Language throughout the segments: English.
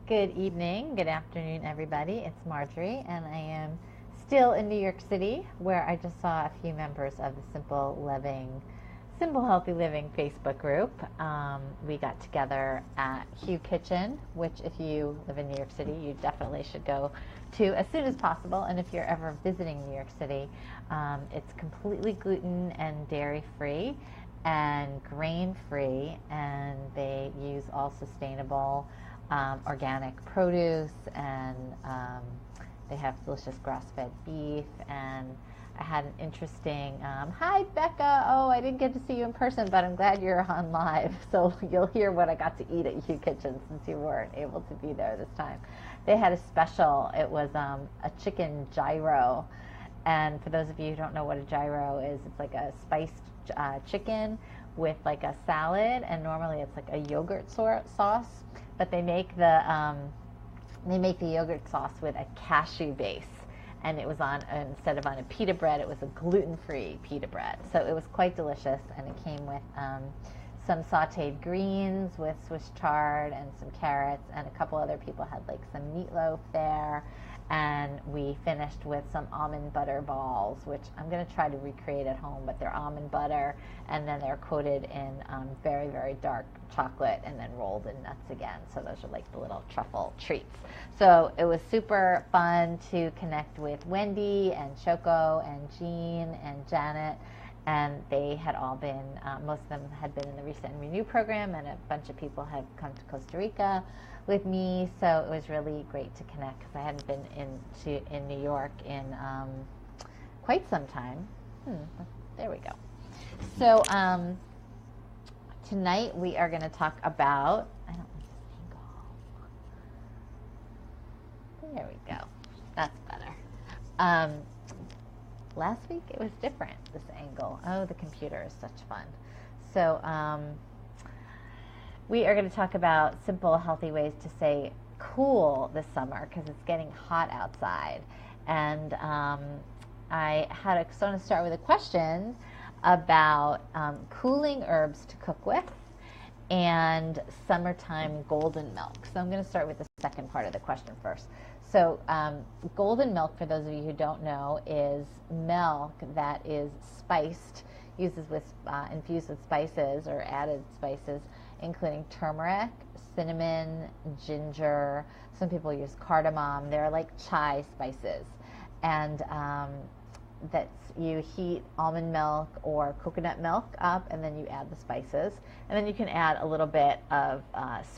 Good evening, good afternoon, everybody. It's Marjorie, and I am still in New York City, where I just saw a few members of the Simple Healthy Living Facebook group. We got together at Hue Kitchen, which if you live in New York City, you definitely should go to as soon as possible. And if you're ever visiting New York City, it's completely gluten and dairy free and grain free, and they use all sustainable organic produce, and they have delicious grass-fed beef. And I had an interesting, hi Becca, oh I didn't get to see you in person, but I'm glad you're on live, so you'll hear what I got to eat at Hue Kitchen since you weren't able to be there this time. They had a special, it was a chicken gyro, and for those of you who don't know what a gyro is, it's like a spiced chicken with like a salad, and normally it's like a yogurt sauce, but they make the yogurt sauce with a cashew base, and it was on, instead of on a pita bread, it was a gluten-free pita bread. So it was quite delicious, and it came with some sauteed greens with Swiss chard and some carrots, and a couple other people had like some meatloaf there. And we finished with some almond butter balls, which I'm going to try to recreate at home, but they're almond butter, and then they're coated in very, very dark chocolate and then rolled in nuts again. So those are like the little truffle treats. So it was super fun to connect with Wendy and Choco and Jean and Janet. And they had all been, most of them had been in the Reset and Renew program, and a bunch of people had come to Costa Rica with me. So it was really great to connect, because I hadn't been in New York in quite some time. There we go. So tonight we are going to talk about, I don't like this angle. There we go. That's better. Last week it was different, this angle. Oh, the computer is such fun. So we are going to talk about simple, healthy ways to stay cool this summer, because it's getting hot outside. And I want to start with a question about cooling herbs to cook with and summertime golden milk. So I'm going to start with the second part of the question first. So golden milk, for those of you who don't know, is milk that is spiced, infused with spices or added spices, including turmeric, cinnamon, ginger. Some people use cardamom. They're like chai spices. And you heat almond milk or coconut milk up, and then you add the spices, and then you can add a little bit of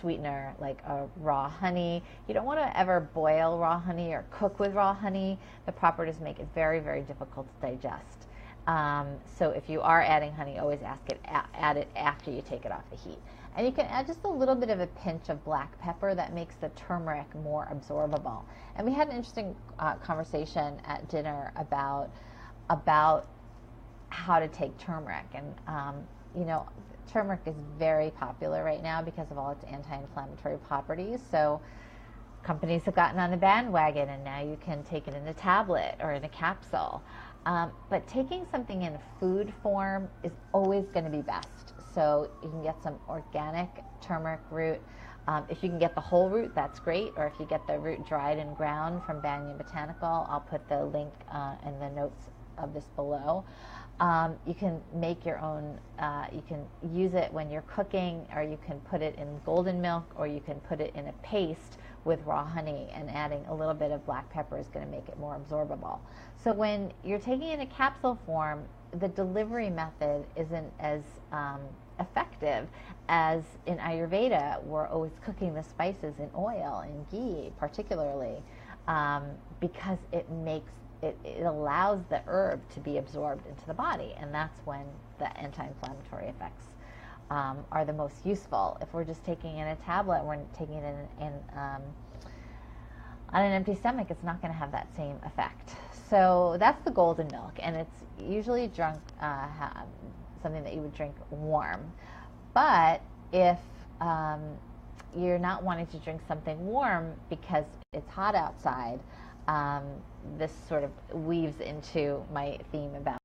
sweetener, like a raw honey. You don't want to ever boil raw honey or cook with raw honey. The properties make it very, very difficult to digest. So if you are adding honey, always add it after you take it off the heat. And you can add just a little bit of a pinch of black pepper that makes the turmeric more absorbable. And we had an interesting conversation at dinner about how to take turmeric. And turmeric is very popular right now because of all its anti-inflammatory properties. So companies have gotten on the bandwagon, and now you can take it in a tablet or in a capsule. But taking something in food form is always going to be best. So you can get some organic turmeric root. If you can get the whole root, that's great. Or if you get the root dried and ground from Banyan Botanical, I'll put the link in the notes of this below. You can make your own, you can use it when you're cooking, or you can put it in golden milk, or you can put it in a paste with raw honey, and adding a little bit of black pepper is going to make it more absorbable. So when you're taking it in a capsule form, the delivery method isn't as effective as in Ayurveda. We're always cooking the spices in oil, in ghee particularly, because it allows the herb to be absorbed into the body, and that's when the anti-inflammatory effects are the most useful. If we're just taking in a tablet, we're taking it on an empty stomach, it's not going to have that same effect. So that's the golden milk, and it's usually drunk, something that you would drink warm. But if you're not wanting to drink something warm because it's hot outside, this sort of weaves into my theme about